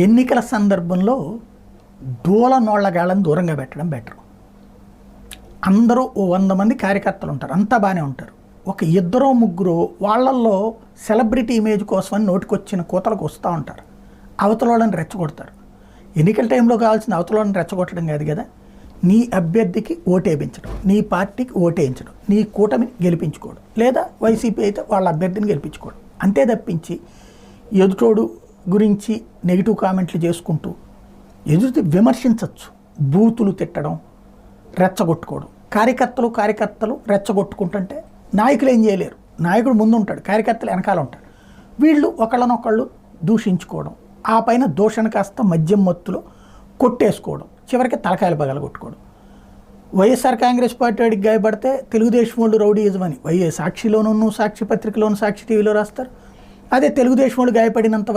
ఎన్నికల సందర్భంలో దూల నోళ్లగాళ్ళని దూరంగా పెట్టడం బెటర్. అందరూ ఓ 100 మంది కార్యకర్తలు ఉంటారు, అంతా బాగానే ఉంటారు. ఒక ఇద్దరో ముగ్గురు వాళ్ళల్లో సెలబ్రిటీ ఇమేజ్ కోసమని నోటికొచ్చిన కూతలకు వస్తూ ఉంటారు, అవతల వాళ్ళని రెచ్చగొడతారు. ఎన్నికల టైంలో కావాల్సిన అవతల వాళ్ళని రెచ్చగొట్టడం కాదు కదా, నీ అభ్యర్థికి ఓటేయించడం, నీ పార్టీకి ఓటేయించడం, నీ కూటమిని గెలిపించుకోవడం, లేదా వైసీపీ అయితే వాళ్ళ అభ్యర్థిని గెలిపించుకోవడం. అంతే తప్పించి ఎదుటోడు గురించి నెగిటివ్ కామెంట్లు చేసుకుంటూ ఎదుటి విమర్శించవచ్చు, బూతులు తిట్టడం, రెచ్చగొట్టుకోవడం. కార్యకర్తలు రెచ్చగొట్టుకుంటుంటే నాయకులు ఏం చేయలేరు. నాయకుడు ముందు ఉంటాడు, కార్యకర్తలు వెనకాల ఉంటాడు. వీళ్ళు ఒకళ్ళనొకళ్ళు దూషించుకోవడం, ఆ పైన దూషణ కాస్త మద్యం మత్తులో కొట్టేసుకోవడం, చివరికి తలకాయలు పగలగొట్టుకోవడం. వైఎస్ఆర్ కాంగ్రెస్ పార్టీ వాడికి గాయపడితే తెలుగుదేశం వాళ్ళు రౌడీయిజం అని సాక్షిలోనూ, సాక్షి పత్రికలోను, సాక్షి టీవీలో రాస్తారు. అదే తెలుగుదేశం వాళ్ళు గాయపడినంత